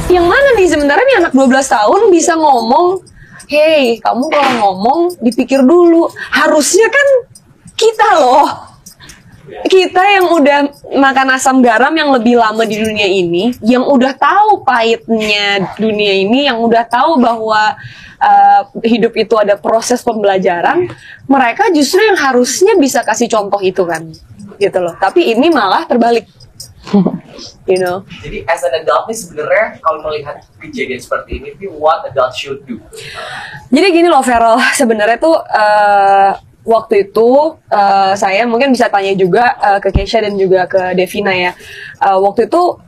Yang mana nih sebenarnya nih anak 12 tahun bisa ngomong, hey, kamu kalau ngomong dipikir dulu. Harusnya kan kita loh, kita yang udah makan asam garam yang lebih lama di dunia ini, yang udah tahu pahitnya dunia ini, yang udah tahu bahwa hidup itu ada proses pembelajaran, mereka justru yang harusnya bisa kasih contoh itu kan, gitu loh. Tapi ini malah terbalik. You know. Jadi as an adult nih sebenarnya kalau melihat kejadian seperti ini, what adult should do? Jadi gini loh Feral, sebenarnya tuh waktu itu saya mungkin bisa tanya juga ke Keisha dan juga ke Devina ya. Waktu itu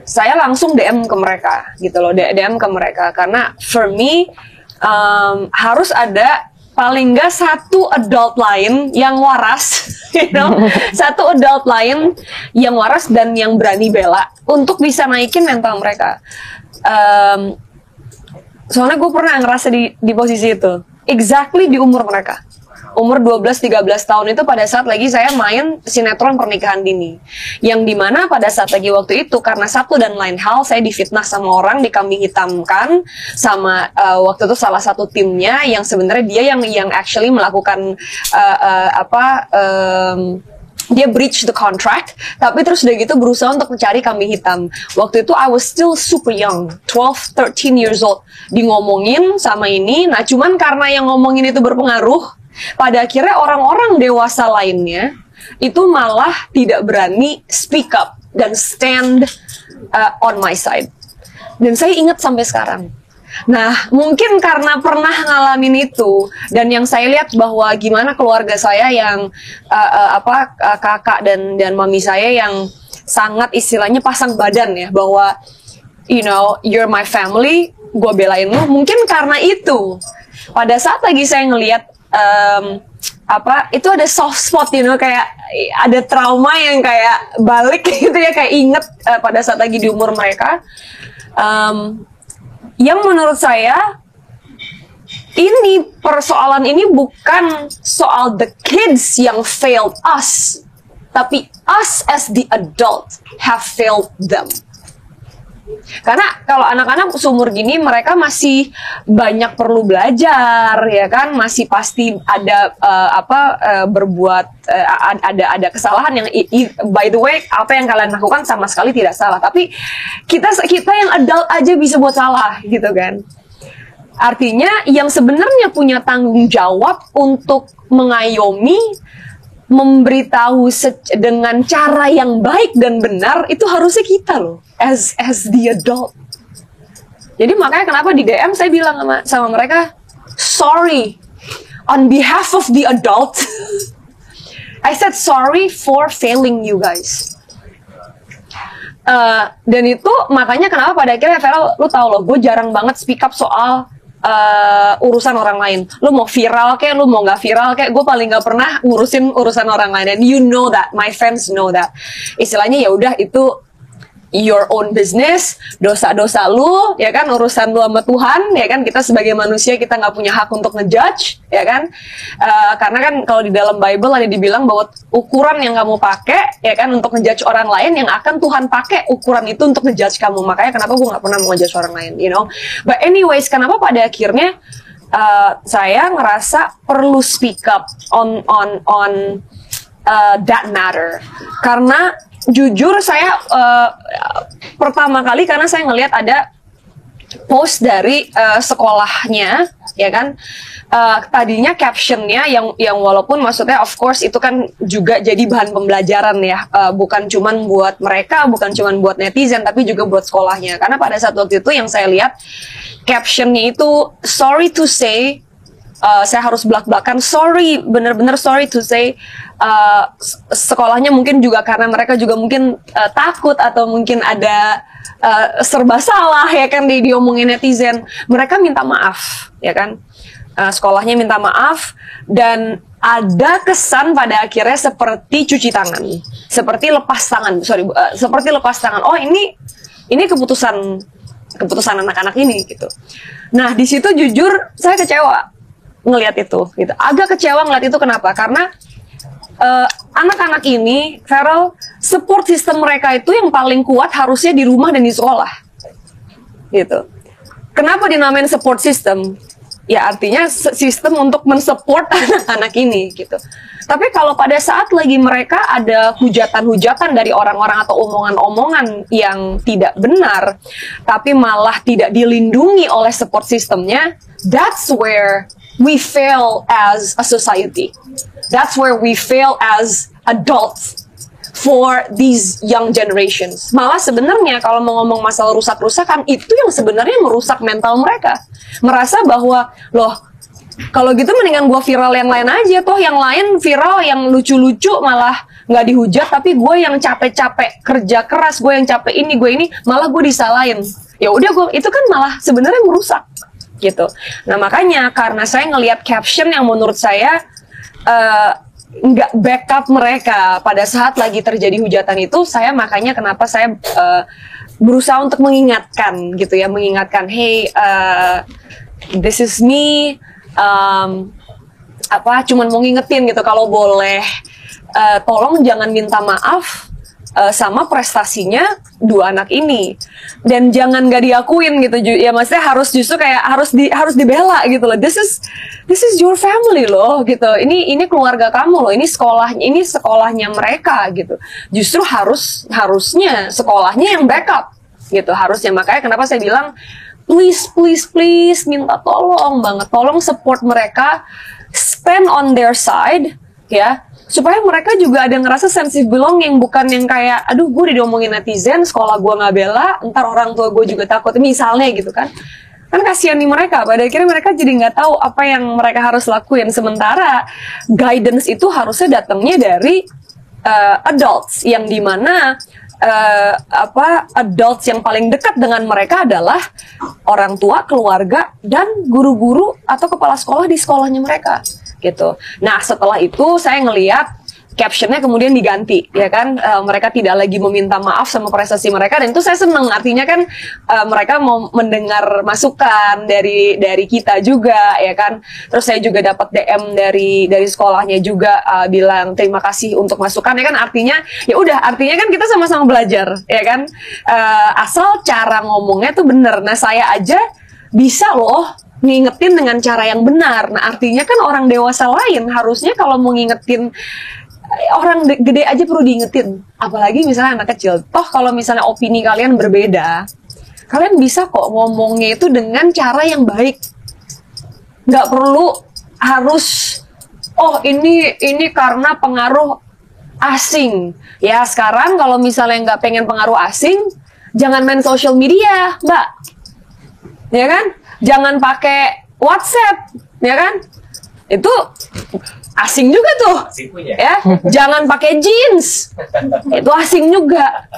saya langsung DM ke mereka gitu loh, DM ke mereka karena for me harus ada paling nggak satu adult lain yang waras, you know, satu adult lain yang waras dan yang berani bela untuk bisa naikin mental mereka. Soalnya gue pernah ngerasa di posisi itu, exactly di umur mereka. Umur 12-13 tahun itu pada saat lagi saya main sinetron pernikahan dini. Yang dimana pada saat lagi waktu itu karena satu dan lain hal saya difitnah sama orang, dikambing hitamkan sama waktu itu salah satu timnya yang sebenarnya dia yang actually melakukan dia breach the contract, tapi terus udah gitu berusaha untuk mencari kambing hitam. Waktu itu I was still super young, 12-13 years old, di ngomongin sama ini. Nah cuman karena yang ngomongin itu berpengaruh, pada akhirnya orang-orang dewasa lainnya itu malah tidak berani speak up dan stand on my side. Dan saya ingat sampai sekarang. Nah, mungkin karena pernah ngalamin itu dan yang saya lihat bahwa gimana keluarga saya yang kakak dan mami saya yang sangat istilahnya pasang badan ya, bahwa you know, you're my family, gue belain lu. Mungkin karena itu pada saat lagi saya ngelihat itu ada soft spot, you know, kayak ada trauma yang kayak balik gitu ya, kayak inget pada saat lagi di umur mereka. Yang menurut saya ini persoalan ini bukan soal the kids yang failed us, tapi us as the adult have failed them. Karena kalau anak-anak seumur gini mereka masih banyak perlu belajar ya kan, masih pasti ada ada kesalahan yang by the way apa yang kalian lakukan sama sekali tidak salah, tapi kita yang adult aja bisa buat salah gitu kan. Artinya yang sebenarnya punya tanggung jawab untuk mengayomi, memberitahu dengan cara yang baik dan benar itu harusnya kita loh, as the adult. Jadi makanya kenapa di DM saya bilang sama mereka, sorry on behalf of the adult. I said sorry for failing you guys. Dan itu makanya kenapa pada akhirnya Feral, lu tau loh, gue jarang banget speak up soal urusan orang lain. Lu mau viral kayak, lu mau nggak viral kayak, gue paling nggak pernah ngurusin urusan orang lain. And you know that, my friends know that. Istilahnya ya udah itu your own business, dosa-dosa lu, ya kan, urusan lu sama Tuhan, ya kan. Kita sebagai manusia kita nggak punya hak untuk ngejudge, ya kan. Karena kan kalau di dalam Bible ada dibilang bahwa ukuran yang kamu pakai, ya kan, untuk ngejudge orang lain, yang akan Tuhan pakai ukuran itu untuk ngejudge kamu. Makanya kenapa gue nggak pernah mau ngejudge orang lain, you know. But anyways, kenapa pada akhirnya saya ngerasa perlu speak up on that matter, karena jujur saya pertama kali karena saya ngelihat ada post dari sekolahnya, ya kan, tadinya captionnya yang walaupun maksudnya of course itu kan juga jadi bahan pembelajaran ya, bukan cuman buat mereka, bukan cuman buat netizen, tapi juga buat sekolahnya. Karena pada saat waktu itu yang saya lihat captionnya itu sorry to say, saya harus belak-belakan, sorry, bener-bener sorry to say, sekolahnya mungkin juga karena mereka juga mungkin takut atau mungkin ada serba salah ya kan diomongin netizen, mereka minta maaf ya kan, sekolahnya minta maaf dan ada kesan pada akhirnya seperti cuci tangan, seperti lepas tangan, seperti lepas tangan. Oh ini keputusan anak-anak ini gitu. Nah di situ jujur saya kecewa ngelihat itu gitu, agak kecewa ngelihat itu. Kenapa? Karena anak-anak ini, Feral, support system mereka itu yang paling kuat harusnya di rumah dan di sekolah. Gitu. Kenapa dinamain support system? Ya artinya sistem untuk mensupport anak-anak ini gitu. Tapi kalau pada saat lagi mereka ada hujatan-hujatan dari orang-orang atau omongan-omongan yang tidak benar, tapi malah tidak dilindungi oleh support sistemnya, that's where we fail as a society. That's where we fail as adults for these young generations. Malah sebenarnya kalau mau ngomong masalah rusak-rusakan, itu yang sebenarnya merusak mental mereka. Merasa bahwa, loh, kalau gitu mendingan gua viral yang lain aja, toh yang lain viral yang lucu-lucu malah nggak dihujat, tapi gue yang capek-capek kerja keras, gue yang capek ini, gue ini, malah gue disalahin. Ya udah, gue itu kan malah sebenarnya merusak gitu. Nah makanya karena saya ngelihat caption yang menurut saya nggak backup mereka pada saat lagi terjadi hujatan itu, saya makanya kenapa saya berusaha untuk mengingatkan gitu ya, mengingatkan, hey, this is me, cuman mau ngingetin gitu, kalau boleh tolong jangan minta maaf sama prestasinya dua anak ini, dan jangan gak diakuin gitu ya, maksudnya harus justru kayak harus dibela gitu loh. This is your family loh gitu, ini keluarga kamu loh, ini sekolahnya mereka gitu. Justru harusnya sekolahnya yang backup gitu, harusnya. Makanya kenapa saya bilang please minta tolong banget, tolong support mereka, stand on their side ya, supaya mereka juga ada ngerasa sense of belonging, bukan yang kayak, aduh gue diomongin netizen, sekolah gue nggak bela, ntar orang tua gue juga takut, misalnya gitu kan. Kan kasihan nih mereka, pada akhirnya mereka jadi nggak tahu apa yang mereka harus lakuin. Sementara guidance itu harusnya datangnya dari adults, yang dimana adults yang paling dekat dengan mereka adalah orang tua, keluarga, dan guru-guru atau kepala sekolah di sekolahnya mereka gitu. Nah setelah itu saya ngelihat captionnya kemudian diganti, ya kan, mereka tidak lagi meminta maaf sama prestasi mereka, dan itu saya seneng, artinya kan mereka mau mendengar masukan dari kita juga, ya kan. Terus saya juga dapat DM dari sekolahnya juga bilang terima kasih untuk masukan, ya kan, artinya ya udah, artinya kan kita sama-sama belajar, ya kan, asal cara ngomongnya tuh bener. Nah saya aja bisa loh ngingetin dengan cara yang benar. Nah artinya kan orang dewasa lain harusnya kalau mau ngingetin orang gede aja perlu diingetin, apalagi misalnya anak kecil. Toh kalau misalnya opini kalian berbeda, kalian bisa kok ngomongnya itu dengan cara yang baik. Nggak perlu harus, oh ini karena pengaruh asing. Ya sekarang kalau misalnya nggak pengen pengaruh asing, jangan main social media, Mbak. Ya kan? Jangan pakai WhatsApp, ya kan? Itu asing juga tuh, ya. Jangan pakai jeans, itu asing juga,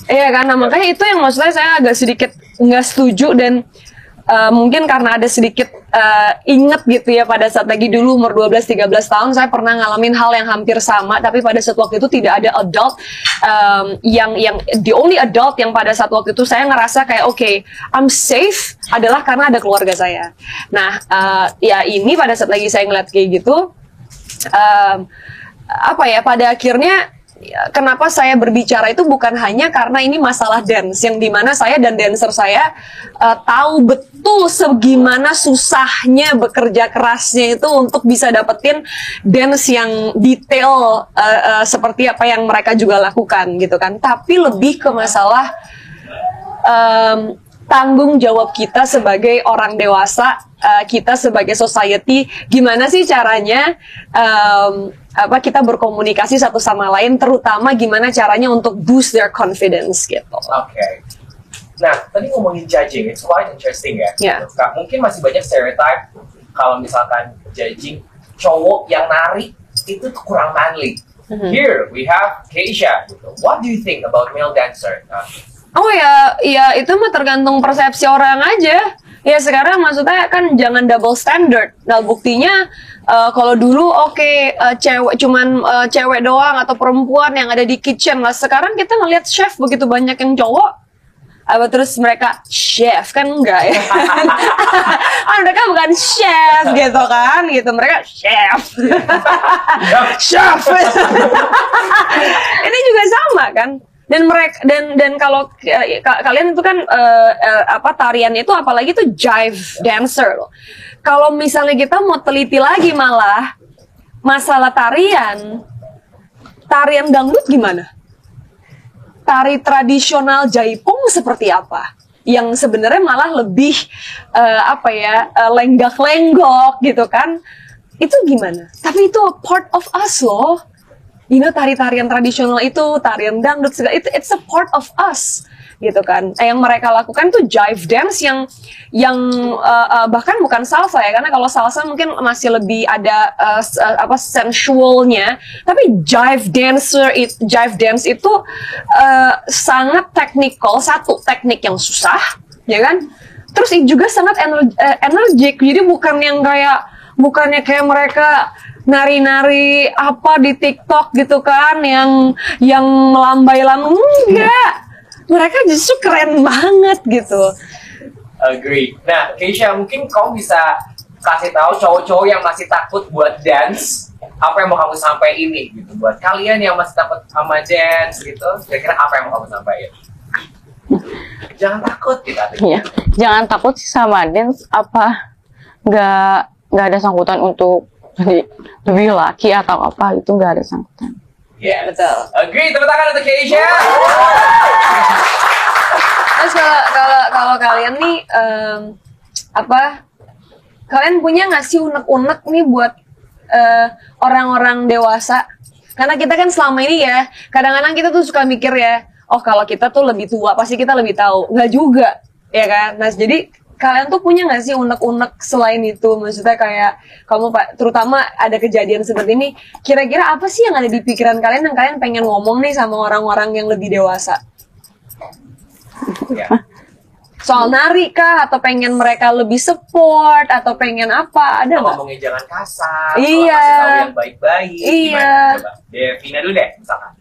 ya kan. Nah, makanya itu yang maksudnya saya agak sedikit nggak setuju, dan mungkin karena ada sedikit inget gitu ya, pada saat lagi dulu umur 12-13 tahun saya pernah ngalamin hal yang hampir sama, tapi pada saat waktu itu tidak ada adult yang the only adult yang pada saat waktu itu saya ngerasa kayak okay, I'm safe adalah karena ada keluarga saya. Nah ya ini pada saat lagi saya ngeliat kayak gitu, pada akhirnya kenapa saya berbicara itu bukan hanya karena ini masalah dance, yang dimana saya dan dancer saya tahu betul segimana susahnya bekerja kerasnya itu untuk bisa dapetin dance yang detail seperti apa yang mereka juga lakukan gitu kan. Tapi lebih ke masalah tanggung jawab kita sebagai orang dewasa, kita sebagai society, gimana sih caranya kita berkomunikasi satu sama lain, terutama gimana caranya untuk boost their confidence gitu. Oke. Nah, tadi ngomongin judging, it's quite interesting ya. Yeah. Mungkin masih banyak stereotype kalau misalkan judging cowok yang nari itu tuh kurang manly. Here we have Keisha. What do you think about male dancer? Oh ya itu mah tergantung persepsi orang aja. Ya sekarang maksudnya kan jangan double standard. Nah buktinya kalau dulu cewek cuman cewek doang atau perempuan yang ada di kitchen lah. Sekarang kita ngelihat chef begitu banyak yang cowok. Apa terus mereka chef kan enggak ya? Mereka bukan chef gitu kan, gitu mereka chef, chef. Ini juga sama kan? Dan mereka dan kalau kalian itu kan tarian itu apalagi tuh jive dancer loh. Kalau misalnya kita mau teliti lagi malah masalah tarian dangdut gimana? Tari tradisional Jaipong seperti apa? Yang sebenarnya malah lebih lenggak-lenggok gitu kan? Itu gimana? Tapi itu a part of us loh. Tari-tarian tradisional itu, tarian dangdut segala itu, it's a part of us gitu kan. Yang mereka lakukan tuh jive dance yang bahkan bukan salsa ya, karena kalau salsa mungkin masih lebih ada sensualnya, tapi jive dance itu sangat teknikal, satu teknik yang susah ya kan, terus juga sangat energik. Jadi bukannya kayak mereka nari-nari apa di TikTok gitu kan, yang melambai-lambai, enggak. Mereka justru keren banget gitu. Agree. Nah, Keisha, mungkin kamu bisa kasih tahu cowok-cowok yang masih takut buat dance, apa yang mau kamu sampaikan ini gitu. Buat kalian yang masih takut sama dance gitu, kira-kira apa yang mau kamu sampaikan? Jangan takut gitu. Iya, jangan takut sih sama dance, nggak ada sangkutan untuk jadi lebih laki atau apa, itu nggak ada sangkutan. Yes. Betul. Agree, tepuk tangan untuk Keisha. Terus kalau kalian nih kalian punya nggak sih unek-unek nih buat orang-orang dewasa? Karena kita kan selama ini ya, kadang-kadang kita tuh suka mikir ya, oh kalau kita tuh lebih tua pasti kita lebih tahu. Nggak juga, ya kan? Nah jadi kalian tuh punya nggak sih unek-unek selain itu? Maksudnya kayak kamu terutama ada kejadian seperti ini, kira-kira apa sih yang ada di pikiran kalian yang kalian pengen ngomong nih sama orang-orang yang lebih dewasa? Ya. Soal nari kah? Atau pengen mereka lebih support? Atau pengen apa? Ada nggak? Ngomongin jangan kasar, Iya. kasih tahu yang baik-baik. Iya. Gimana? Coba Devina dulu deh, misalkan.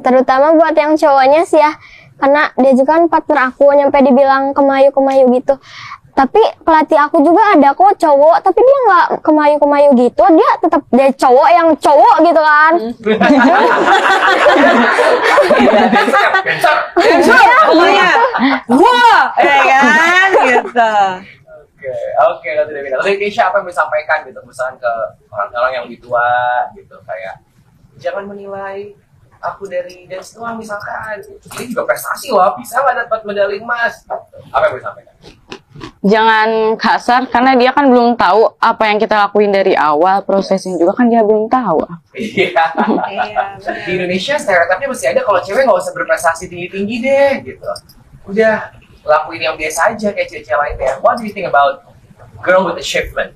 Terutama buat yang cowoknya sih ya, karena dia juga kan partner aku, nyampe dibilang kemayu-kemayu gitu. Tapi pelatih aku juga ada kok cowok, tapi dia nggak kemayu-kemayu gitu, dia tetap dia cowok yang cowok gitu kan. Pokoknya, wah, ya kan, gitu. Oke, kalau tidak bilang. Lalu Keisha apa yang mau disampaikan gitu, misalkan ke orang-orang yang lebih tua gitu, kayak jangan menilai aku dari dance doang misalkan, ini juga prestasi loh, bisa nggak dapat medali emas? Apa yang mau disampaikan? Jangan kasar, karena dia kan belum tahu apa yang kita lakuin dari awal, prosesnya juga kan dia belum tahu. Iya. Di Indonesia stereotipnya masih ada kalau cewek nggak usah berprestasi tinggi-tinggi deh gitu. Udah lakuin yang biasa aja kayak cewek lainnya. What do you think about girl with achievement?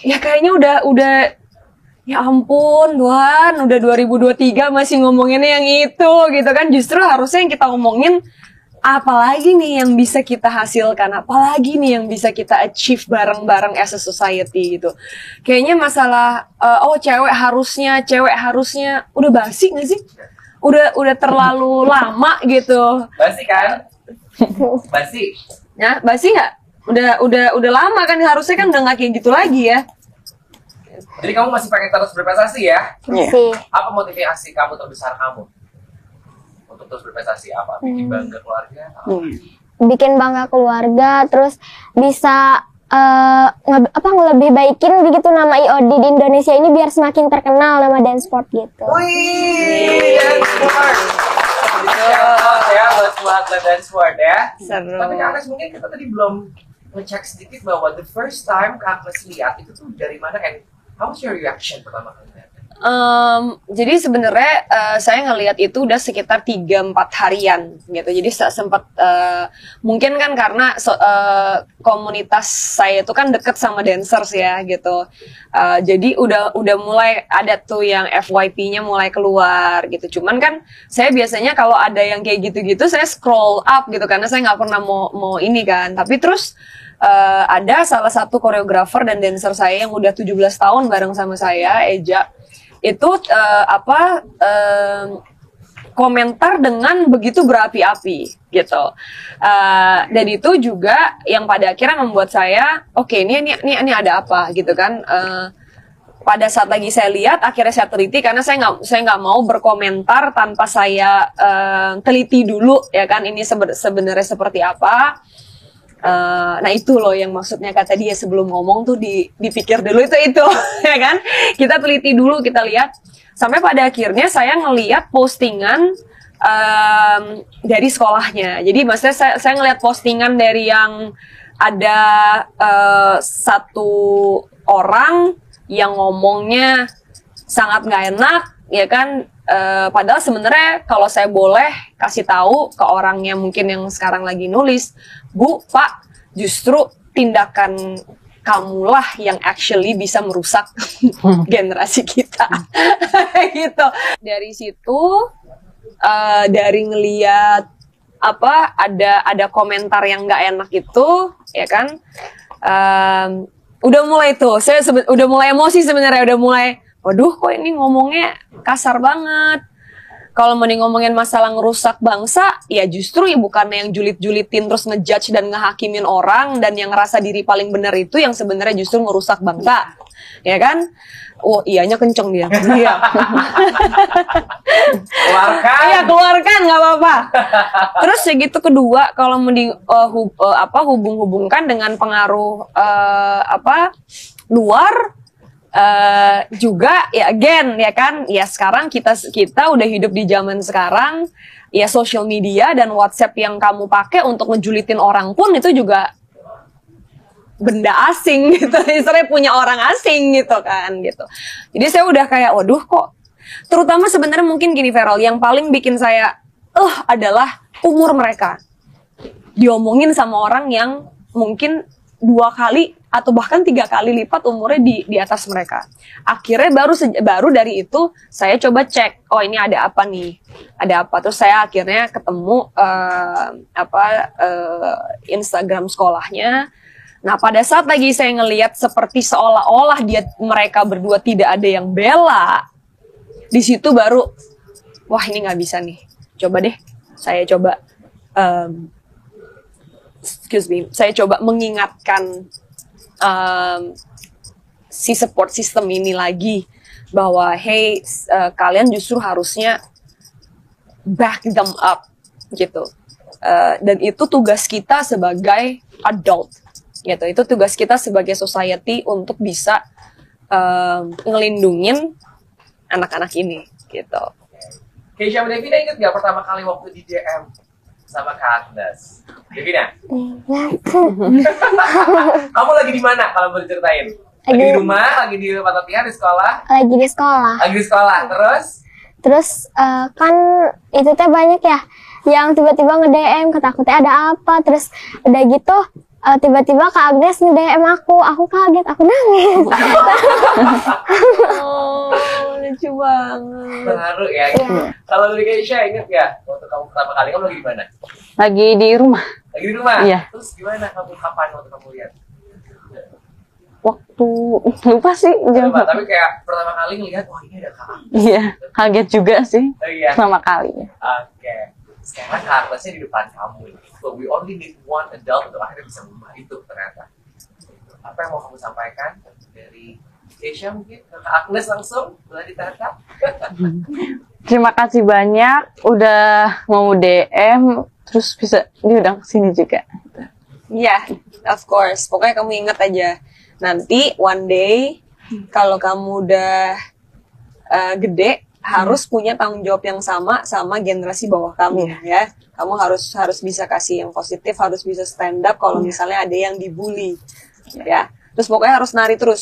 Ya kayaknya udah ya ampun Tuhan, udah 2023 masih ngomonginnya yang itu gitu kan. Justru harusnya yang kita ngomongin apalagi nih yang bisa kita hasilkan, apalagi nih yang bisa kita achieve bareng-bareng as a society gitu. Kayaknya masalah cewek harusnya udah basi nggak sih? Udah terlalu lama gitu. Basi kan? Basi. Ya, basi nggak? Udah lama kan, harusnya kan udah nggak kayak gitu lagi ya. Jadi kamu masih pengen terus berprestasi ya? Masih. Apa motivasi kamu terbesar kamu untuk terus berprestasi? Apa? Bikin bangga keluarga? Bikin bangga keluarga, terus bisa lebih baikin begitu nama IOD di Indonesia ini biar semakin terkenal nama dance sport gitu. Wih, dance sport. Ya, buat dance sport ya. Seru. Tapi Kak Agnes, mungkin kita tadi belum ngecek sedikit bahwa the first time Kak Agnes lihat itu tuh dari mana, and how was your reaction pertama kali lihat? Jadi sebenarnya saya ngelihat itu udah sekitar 3-4 harian gitu. Jadi sempat mungkin kan karena komunitas saya itu kan deket sama dancers ya gitu. Jadi udah mulai ada tuh yang FYP-nya mulai keluar gitu. Cuman kan saya biasanya kalau ada yang kayak gitu-gitu saya scroll up gitu karena saya nggak pernah mau ini kan. Tapi terus ada salah satu koreografer dan dancer saya yang udah 17 tahun bareng sama saya, Eja. Itu komentar dengan begitu berapi-api gitu. Dan itu juga yang pada akhirnya membuat saya, oke, ini ada apa gitu kan. Pada saat lagi saya lihat, akhirnya saya teliti karena saya nggak mau berkomentar tanpa saya teliti dulu ya kan, ini sebenarnya seperti apa. Nah itu loh yang maksudnya kata dia sebelum ngomong tuh dipikir dulu itu ya kan, kita teliti dulu, kita lihat sampai pada akhirnya saya ngelihat postingan dari sekolahnya. Jadi maksudnya saya ngelihat postingan dari yang ada satu orang yang ngomongnya sangat nggak enak ya kan. Padahal sebenarnya kalau saya boleh kasih tahu ke orangnya mungkin yang sekarang lagi nulis, Bu, Pak, justru tindakan kamulah yang actually bisa merusak generasi kita. Gitu. Dari situ, dari ngeliat apa ada komentar yang nggak enak itu, ya kan? Udah mulai tuh, saya udah mulai emosi sebenarnya, udah mulai. Waduh, kok ini ngomongnya kasar banget. Kalau mau ngomongin masalah ngerusak bangsa, ya justru ya bukannya yang julit-julitin terus ngejudge dan ngehakimin orang dan yang ngerasa diri paling benar itu yang sebenarnya justru ngerusak bangsa, ya kan? Oh, iyanya kenceng dia. Iya. Keluarkan. Iya, keluarkan, nggak apa-apa. Terus ya gitu kedua, kalau mau hubung-hubungkan dengan pengaruh luar. Juga ya again ya kan, ya sekarang kita udah hidup di zaman sekarang, ya social media dan WhatsApp yang kamu pakai untuk ngejulitin orang pun itu juga benda asing gitu, istilahnya punya orang asing gitu kan gitu. Jadi saya udah kayak waduh kok, terutama sebenarnya mungkin gini Feral, yang paling bikin saya adalah umur mereka diomongin sama orang yang mungkin 2 kali atau bahkan 3 kali lipat umurnya di atas mereka. Akhirnya baru dari itu saya coba cek, oh ini ada apa nih, ada apa. Terus saya akhirnya ketemu Instagram sekolahnya. Nah pada saat lagi saya ngelihat seperti seolah-olah mereka berdua tidak ada yang bela, di situ baru, wah ini nggak bisa nih. Coba deh, saya coba saya coba mengingatkan si support system ini lagi bahwa hey kalian justru harusnya back them up gitu, dan itu tugas kita sebagai adult gitu, itu tugas kita sebagai society untuk bisa ngelindungin anak-anak ini gitu. Keisha Devina ingat nggak pertama kali waktu di DM sama Kak Agnes? Devina? Kamu lagi di mana kalau boleh ceritain? Lagi di rumah, lagi di tempat latihan, di sekolah? Lagi di sekolah. Lagi di sekolah, Terus kan itu teh banyak ya yang tiba-tiba nge-DM ketakutnya ada apa, terus udah gitu tiba-tiba Kak Agnes nge-DM aku kaget, aku nangis. Oh, lucu banget. Terharu ya. Kalau dari Keisha inget ya waktu kamu pertama kali kamu lagi di mana? Lagi di rumah. Lagi di rumah? Iya. Terus gimana kapan waktu kamu lihat? Waktu lupa sih jam. Lupa, tapi kayak pertama kali ngelihat wah ini ada Kak Agnes. Iya, kaget juga sih. Oh, iya. Pertama kali. Oke. Sekarang Kak Agnesnya di depan kamu. So we only need one adult untuk akhirnya bisa mengubah itu ternyata. Apa yang mau kamu sampaikan dari Keisha mungkin ke Kak Agnes langsung boleh ditata? Terima kasih banyak udah mau DM, terus bisa diundang kesini juga. Iya, of course. Pokoknya kamu ingat aja. Nanti one day kalau kamu udah gede harus punya tanggung jawab yang sama generasi bawah kamu ya. Kamu harus bisa kasih yang positif, harus bisa stand up kalau misalnya ada yang dibully ya. Terus pokoknya harus nari terus.